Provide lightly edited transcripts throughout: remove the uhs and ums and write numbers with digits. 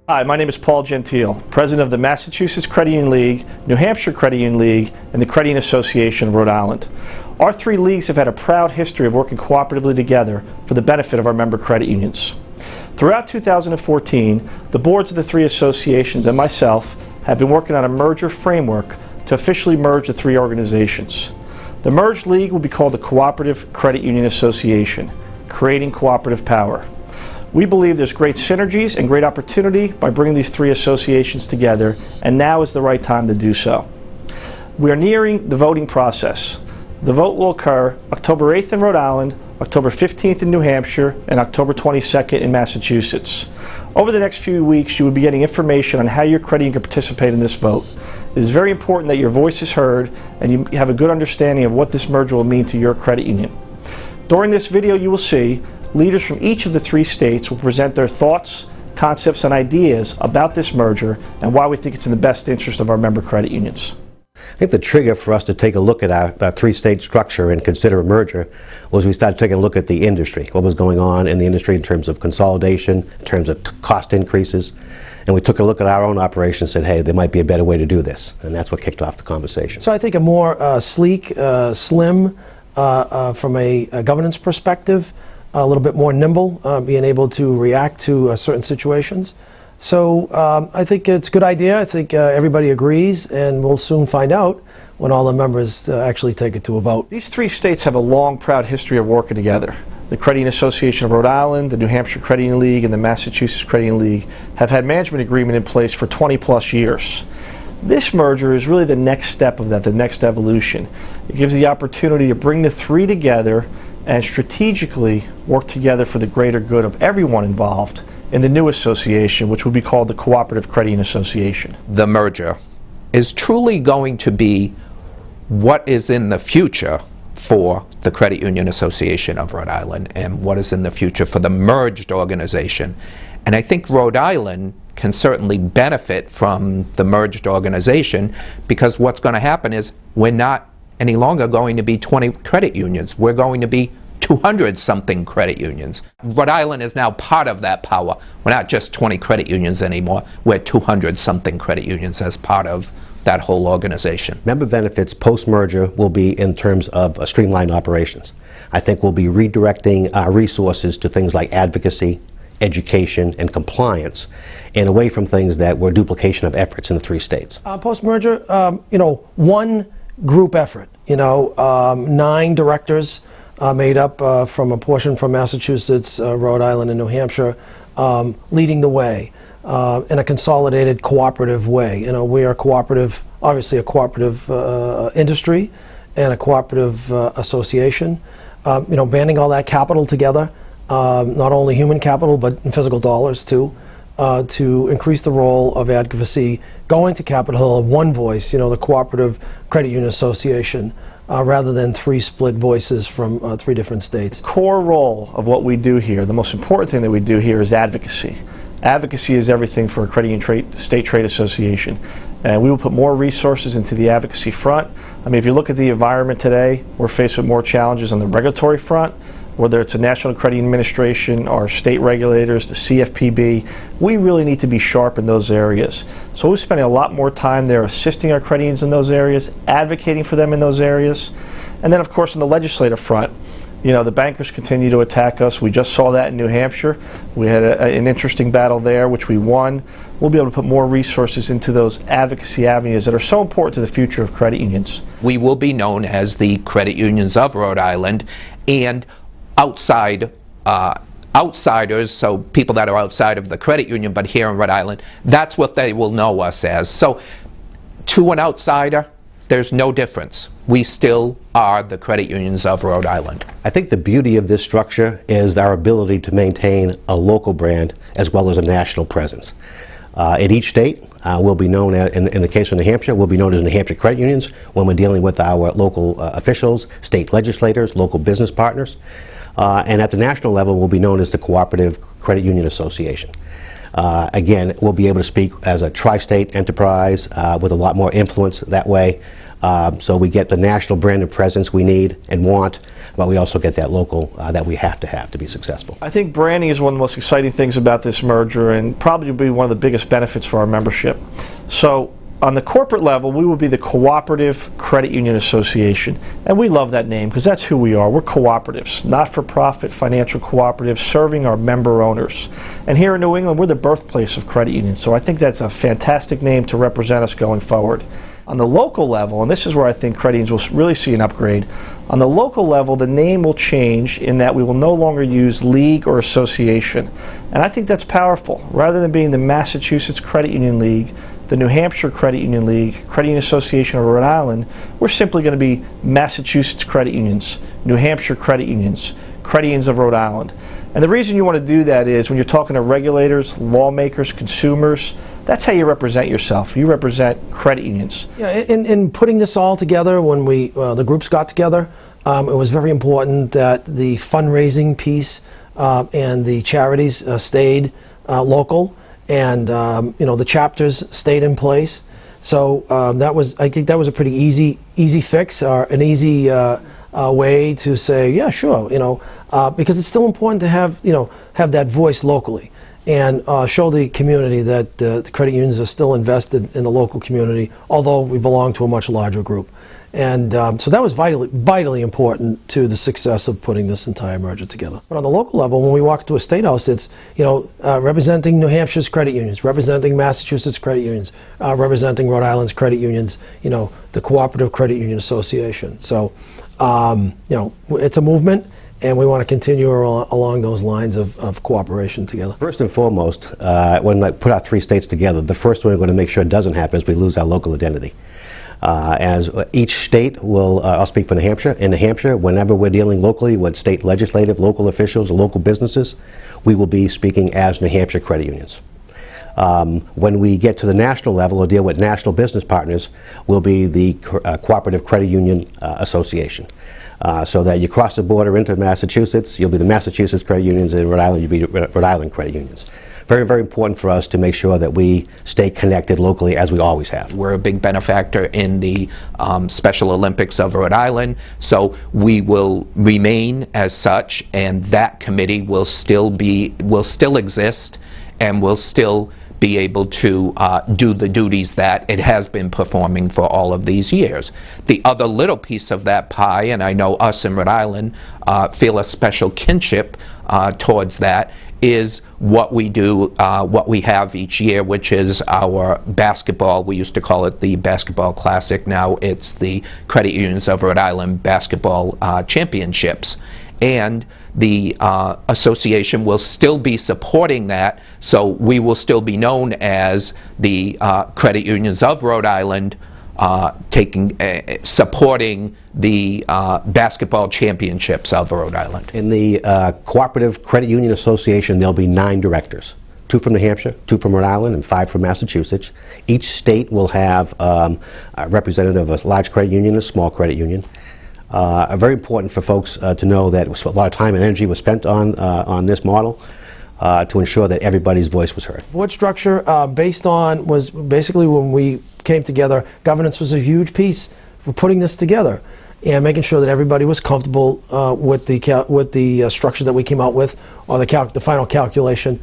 Hi, my name is Paul Gentile, President of the Massachusetts Credit Union League, New Hampshire Credit Union League, and the Credit Union Association of Rhode Island. Our three leagues have had a proud history of working cooperatively together for the benefit of our member credit unions. Throughout 2014, the boards of the three associations and myself have been working on a merger framework to officially merge the three organizations. The merged league will be called the Cooperative Credit Union Association, creating cooperative power. We believe there's great synergies and great opportunity by bringing these three associations together, and now is the right time to do so. We are nearing the voting process. The vote will occur October 8th in Rhode Island, October 15th in New Hampshire, and October 22nd in Massachusetts. Over the next few weeks, you will be getting information on how your credit union can participate in this vote. It is very important that your voice is heard and you have a good understanding of what this merger will mean to your credit union. During this video, you will see leaders from each of the three states will present their thoughts, concepts, and ideas about this merger and why we think it's in the best interest of our member credit unions. I think the trigger for us to take a look at our three-state structure and consider a merger was we started taking a look at the industry, what was going on in the industry in terms of consolidation, in terms of cost increases, and we took a look at our own operation and said, hey, there might be a better way to do this, and that's what kicked off the conversation. So I think a more sleek, slim, from a governance perspective, a little bit more nimble, being able to react to certain situations. So I think it's a good idea. I think everybody agrees, and we'll soon find out when all the members actually take it to a vote. These three states have a long, proud history of working together. The Credit Union Association of Rhode Island, the New Hampshire Credit Union League, and the Massachusetts Credit Union League have had management agreement in place for 20+ years. This merger is really the next step of that, the next evolution. It gives the opportunity to bring the three together and strategically work together for the greater good of everyone involved in the new association, which will be called the Cooperative Credit Union Association. The merger is truly going to be what is in the future for the Credit Union Association of Rhode Island and what is in the future for the merged organization. And I think Rhode Island can certainly benefit from the merged organization, because what's going to happen is we're not any longer going to be 20 credit unions. We're going to be 200-something credit unions. Rhode Island is now part of that power. We're not just 20 credit unions anymore. We're 200-something credit unions as part of that whole organization. Member benefits post-merger will be in terms of streamlined operations. I think we'll be redirecting our resources to things like advocacy, education, and compliance, and away from things that were duplication of efforts in the three states. Post-merger, one group effort. 9 directors made up from a portion from Massachusetts, Rhode Island, and New Hampshire, leading the way in a consolidated, cooperative way. We are cooperative, obviously a cooperative industry and a cooperative association. Banding all that capital together, not only human capital but in physical dollars too, to increase the role of advocacy, going to Capitol Hill, one voice, the Cooperative Credit Union Association, rather than 3 split voices from 3 different states. Core role of what we do here, the most important thing that we do here is advocacy. Advocacy is everything for a credit union state trade association. And we will put more resources into the advocacy front. I mean, if you look at the environment today, we're faced with more challenges on the regulatory front, whether it's a National Credit Union Administration or state regulators, the CFPB. We really need to be sharp in those areas. So we're spending a lot more time there assisting our credit unions in those areas, advocating for them in those areas. And then, of course, on the legislative front, the bankers continue to attack us. We just saw that in New Hampshire. We had an interesting battle there, which we won. We'll be able to put more resources into those advocacy avenues that are so important to the future of credit unions. We will be known as the Credit Unions of Rhode Island, and outsiders, so people that are outside of the credit union but here in Rhode Island, that's what they will know us as. So to an outsider, there's no difference. We still are the Credit Unions of Rhode Island. I think the beauty of this structure is our ability to maintain a local brand as well as a national presence. In each state, we'll be known as, in the case of New Hampshire, we'll be known as New Hampshire Credit Unions when we're dealing with our local officials, state legislators, local business partners. And at the national level, we'll be known as the Cooperative Credit Union Association. Again, we'll be able to speak as a tri-state enterprise with a lot more influence that way. So we get the national brand and presence we need and want, but we also get that local that we have to be successful. I think branding is one of the most exciting things about this merger and probably will be one of the biggest benefits for our membership. So on the corporate level, we will be the Cooperative Credit Union Association. And we love that name because that's who we are. We're cooperatives, not-for-profit financial cooperatives serving our member owners. And here in New England, we're the birthplace of credit unions. So I think that's a fantastic name to represent us going forward. On the local level, and this is where I think credit unions will really see an upgrade, on the local level, the name will change in that we will no longer use league or association. And I think that's powerful. Rather than being the Massachusetts Credit Union League, the New Hampshire Credit Union League, Credit Union Association of Rhode Island, we're simply going to be Massachusetts Credit Unions, New Hampshire Credit Unions, Credit Unions of Rhode Island. And the reason you want to do that is when you're talking to regulators, lawmakers, consumers, that's how you represent yourself. You represent credit unions. Yeah, in putting this all together, when the groups got together, it was very important that the fundraising piece and the charities stayed local, and the chapters stayed in place. So I think that was a pretty easy fix, or an easy way to say, yeah, sure, because it's still important to have that voice locally, and show the community that the credit unions are still invested in the local community, although we belong to a much larger group. And so that was vitally important to the success of putting this entire merger together. But on the local level, when we walk to a state house, it's representing New Hampshire's credit unions, representing Massachusetts credit unions, representing Rhode Island's credit unions, the Cooperative Credit Union Association. So it's a movement, and we want to continue along those lines of cooperation together. First and foremost, when I put our three states together, the first one we're going to make sure it doesn't happen is we lose our local identity. As each state will, I'll speak for New Hampshire. In New Hampshire, whenever we're dealing locally with state legislative, local officials, local businesses, we will be speaking as New Hampshire credit unions. When we get to the national level or deal with national business partners, we'll be the Cooperative Credit Union Association. So that you cross the border into Massachusetts, you'll be the Massachusetts credit unions, and in Rhode Island, you'll be Rhode Island credit unions. Very, very important for us to make sure that we stay connected locally as we always have. We're a big benefactor in the Special Olympics of Rhode Island, so we will remain as such, and that committee will still exist, and will still be able to do the duties that it has been performing for all of these years. The other little piece of that pie, and I know us in Rhode Island feel a special kinship towards that, is what we do, what we have each year, which is our basketball. We used to call it the Basketball Classic. Now it's the Credit Unions of Rhode Island Basketball Championships. And the association will still be supporting that, so we will still be known as the Credit Unions of Rhode Island, supporting the basketball championships of Rhode Island. In the Cooperative Credit Union Association, there'll be 9 directors. 2 from New Hampshire, 2 from Rhode Island, and 5 from Massachusetts. Each state will have a representative of a large credit union and a small credit union. Very important for folks to know that a lot of time and energy was spent on this model to ensure that everybody's voice was heard. Board structure was basically when we came together, governance was a huge piece for putting this together and making sure that everybody was comfortable with the structure that we came out with, or the final calculation.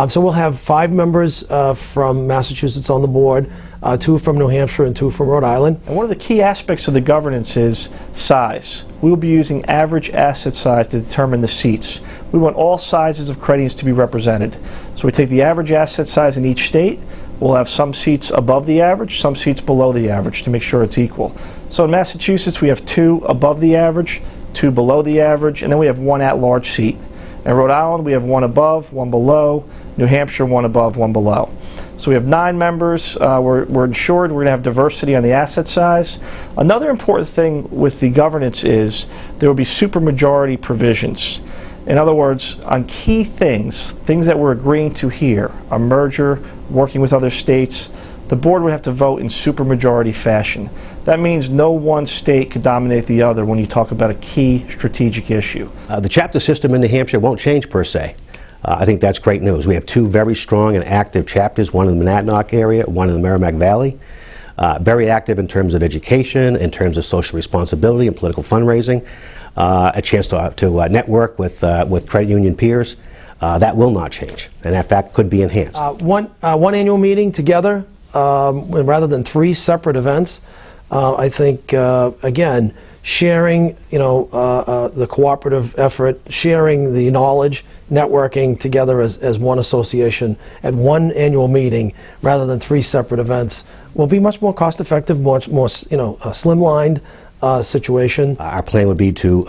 So we'll have 5 members from Massachusetts on the board, 2 from New Hampshire and 2 from Rhode Island. And one of the key aspects of the governance is size. We will be using average asset size to determine the seats. We want all sizes of credit unions to be represented. So we take the average asset size in each state. We'll have some seats above the average, some seats below the average to make sure it's equal. So in Massachusetts, we have 2 above the average, 2 below the average, and then we have 1 at-large seat. In Rhode Island, we have 1 above, 1 below. New Hampshire, 1 above, 1 below. So we have 9 members. We're ensured we're going to have diversity on the asset size. Another important thing with the governance is there will be supermajority provisions. In other words, on key things that we're agreeing to here, a merger, working with other states, the board would have to vote in supermajority fashion. That means no one state could dominate the other when you talk about a key strategic issue. The chapter system in New Hampshire won't change per se. I think that's great news. We have 2 very strong and active chapters, one in the Monadnock area, one in the Merrimack Valley. Very active in terms of education, in terms of social responsibility and political fundraising, a chance to network with credit union peers. That will not change, and in fact could be enhanced. One annual meeting together, rather than 3 separate events. I think, again, sharing, the cooperative effort, sharing the knowledge, networking together as one association at one annual meeting rather than 3 separate events will be much more cost-effective, much more, slimlined situation. Our plan would be to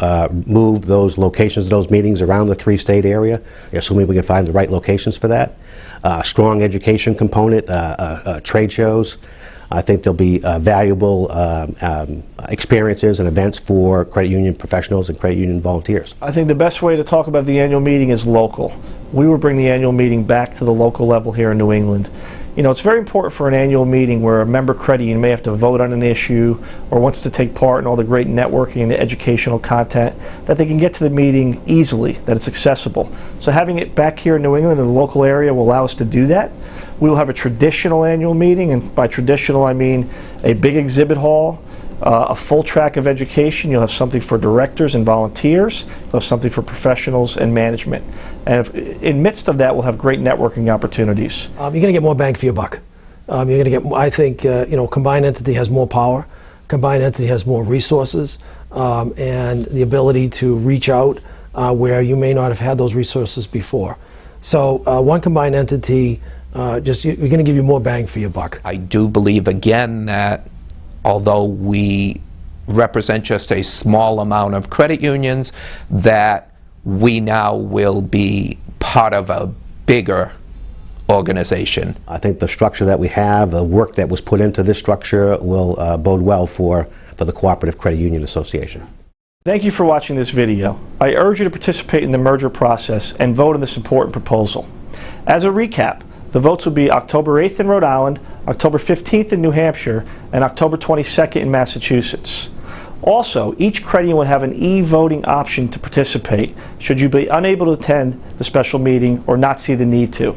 move those locations of those meetings around the 3-state area, assuming we can find the right locations for that. Strong education component, trade shows. I think there'll be valuable experiences and events for credit union professionals and credit union volunteers. I think the best way to talk about the annual meeting is local. We will bring the annual meeting back to the local level here in New England. It's very important for an annual meeting where a member credit union may have to vote on an issue or wants to take part in all the great networking and the educational content, that they can get to the meeting easily, that it's accessible. So having it back here in New England in the local area will allow us to do that. We will have a traditional annual meeting, and by traditional I mean a big exhibit hall, a full track of education. You'll have something for directors and volunteers. You'll have something for professionals and management. And in midst of that, we'll have great networking opportunities. You're going to get more bang for your buck. You're going to get, I think, combined entity has more power. Combined entity has more resources and the ability to reach out where you may not have had those resources before. So one combined entity, you're going to give you more bang for your buck. I do believe, again, that although we represent just a small amount of credit unions, that we now will be part of a bigger organization. I think the structure that we have, the work that was put into this structure will bode well for the Cooperative Credit Union Association. Thank you for watching this video. I urge you to participate in the merger process and vote on this important proposal. As a recap, the votes will be October 8th in Rhode Island, October 15th in New Hampshire, and October 22nd in Massachusetts. Also, each credit union will have an e-voting option to participate should you be unable to attend the special meeting or not see the need to.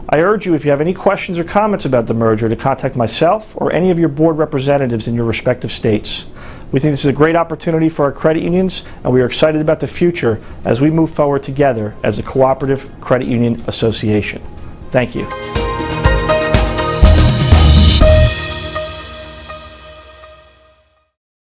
I urge you, if you have any questions or comments about the merger, to contact myself or any of your board representatives in your respective states. We think this is a great opportunity for our credit unions, and we are excited about the future as we move forward together as a Cooperative Credit Union Association. Thank you.